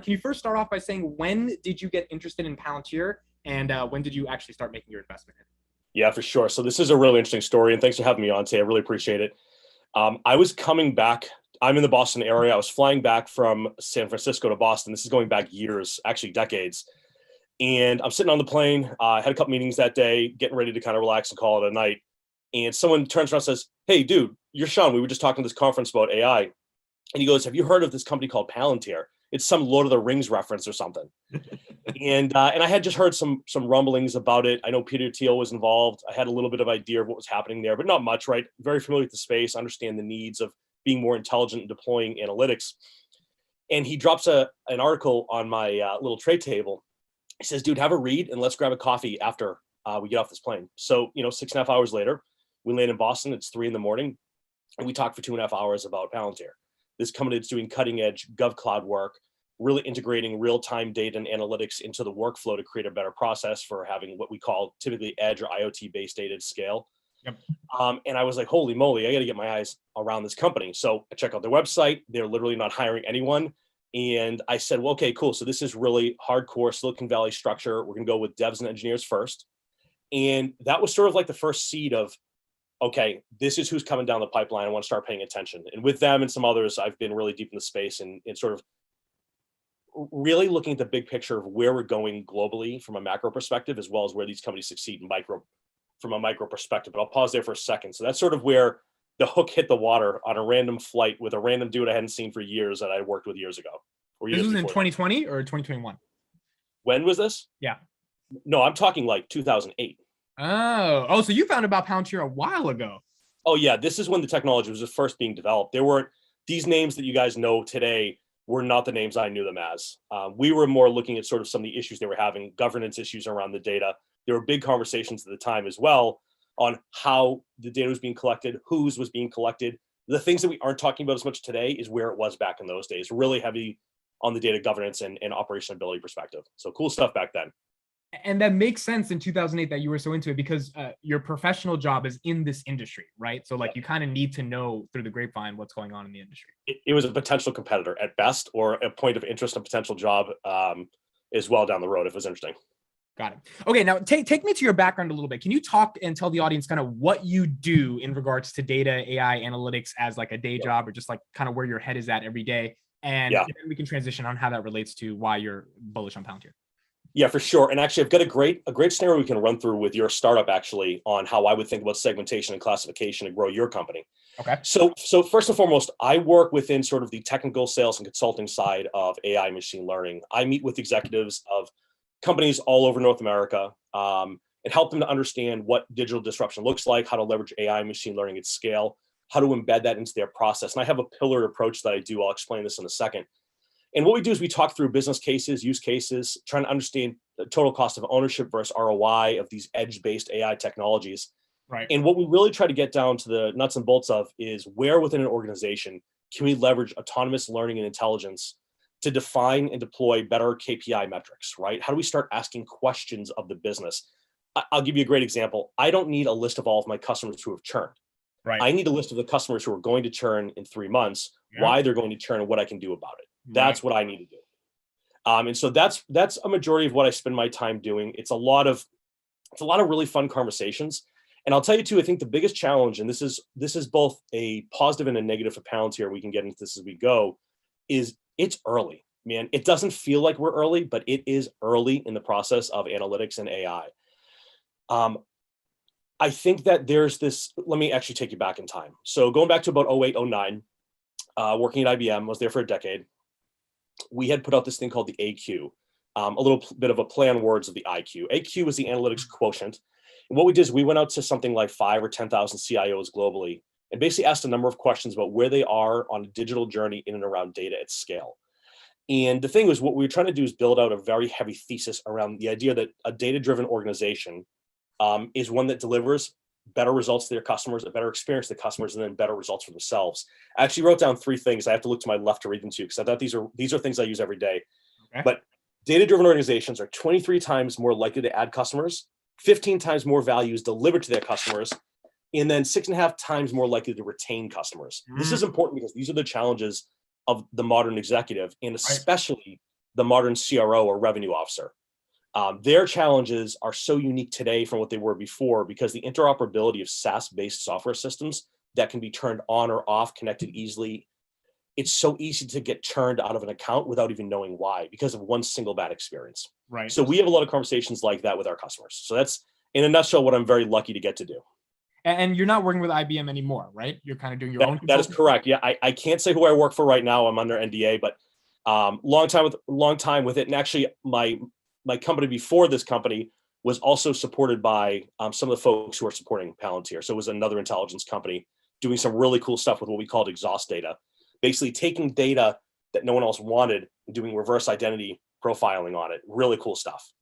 Can you first start off by saying when did you get interested in Palantir and when did you actually start making your investment in Yeah, for sure. So this is a really interesting story, and thanks for having me on today. I really appreciate it. I was coming back. I'm in the Boston area. I was flying back from San Francisco to Boston. This is going back years, actually decades. And I'm sitting on the plane. I had a couple meetings that day, getting ready to kind of relax and call it a night. And someone turns around and says, "Hey, dude, you're Sean. We were just talking to this conference about AI." And he goes, "Have you heard of this company called Palantir? It's some Lord of the Rings reference or something." And I had just heard some rumblings about it. I know Peter Thiel was involved. I had a little bit of idea of what was happening there, but not much, right? Very familiar with the space, understand the needs of being more intelligent and deploying analytics. And he drops an article on my little tray table. He says, "Dude, have a read and let's grab a coffee after we get off this plane." So, 6.5 hours later, we land in Boston. It's 3 a.m. and we talk for 2.5 hours about Palantir. This company that's doing cutting edge GovCloud work, really integrating real-time data and analytics into the workflow to create a better process for having what we call typically edge or IoT-based data at scale. Yep. And I was like, holy moly, I got to get my eyes around this company. So I check out their website. They're literally not hiring anyone. And I said, well, okay, cool. So this is really hardcore Silicon Valley structure. We're going to go with devs and engineers first. And that was sort of like the first seed of, okay, this is who's coming down the pipeline. I want to start paying attention. And with them and some others, I've been really deep in the space and sort of really looking at the big picture of where we're going globally from a macro perspective, as well as where these companies succeed from a micro perspective. But I'll pause there for a second. So that's sort of where the hook hit the water on a random flight with a random dude I hadn't seen for years that I worked with years ago. this? Was in 2020 or 2021? When was this? Yeah. No, I'm talking like 2008. Oh, so you found about Palantir a while ago. Oh yeah, this is when the technology was just first being developed. There weren't these names that you guys know today were not the names I knew them as. We were more looking at sort of some of the issues they were having, governance issues around the data. There were big conversations at the time as well on how the data was being collected, whose was being collected. The things that we aren't talking about as much today is where it was back in those days, really heavy on the data governance and operationability perspective. So cool stuff back then. And that makes sense in 2008 that you were so into it because your professional job is in this industry, right? So like you kind of need to know through the grapevine what's going on in the industry. It was a potential competitor at best, or a point of interest, a potential job as well down the road if it was interesting. Got it. Okay, now take me to your background a little bit. Can you talk and tell the audience kind of what you do in regards to data, AI, analytics as like a day job, or just like kind of where your head is at every day? And then we can transition on how that relates to why you're bullish on Palantir. Yeah, for sure. And actually, I've got a great scenario we can run through with your startup actually on how I would think about segmentation and classification to grow your company. Okay. So first and foremost, I work within sort of the technical sales and consulting side of AI machine learning. I meet with executives of companies all over North America and help them to understand what digital disruption looks like, how to leverage AI machine learning at scale, how to embed that into their process. And I have a pillared approach that I do. I'll explain this in a second. And what we do is we talk through business cases, use cases, trying to understand the total cost of ownership versus ROI of these edge-based AI technologies. Right. And what we really try to get down to the nuts and bolts of is where within an organization can we leverage autonomous learning and intelligence to define and deploy better KPI metrics, right? How do we start asking questions of the business? I'll give you a great example. I don't need a list of all of my customers who have churned. Right. I need a list of the customers who are going to churn in 3 months, why they're going to churn, and what I can do about it. That's what I need to do. And so that's a majority of what I spend my time doing. It's a lot of really fun conversations. And I'll tell you too, I think the biggest challenge, and this is both a positive and a negative for Palantir, we can get into this as we go, is it's early, man. It doesn't feel like we're early, but it is early in the process of analytics and AI. I think that there's this, let me actually take you back in time. So going back to about 08, 09, working at IBM, I was there for a decade. We had put out this thing called the AQ, a little bit of a play on words of the IQ. AQ was the analytics quotient. And what we did is we went out to something like 5 or 10,000 CIOs globally and basically asked a number of questions about where they are on a digital journey in and around data at scale. And the thing was, what we were trying to do is build out a very heavy thesis around the idea that a data-driven organization is one that delivers better results to their customers, a better experience to customers, and then better results for themselves. I actually wrote down 3 things. I have to look to my left to read them to you because I thought these are things I use every day. Okay. But data-driven organizations are 23 times more likely to add customers, 15 times more value is delivered to their customers, and then 6.5 times more likely to retain customers. This is important because these are the challenges of the modern executive, and especially the modern CRO or revenue officer. Their challenges are so unique today from what they were before because the interoperability of SaaS-based software systems that can be turned on or off, connected easily. It's so easy to get turned out of an account without even knowing why because of one single bad experience. Right. So we have a lot of conversations like that with our customers. So that's, in a nutshell, what I'm very lucky to get to do. And you're not working with IBM anymore, right? You're kind of doing your own. That is correct. Yeah, I can't say who I work for right now. I'm under NDA, but long time with it. And actually, my company before this company was also supported by some of the folks who are supporting Palantir. So it was another intelligence company doing some really cool stuff with what we called exhaust data, basically taking data that no one else wanted and doing reverse identity profiling on it. Really cool stuff.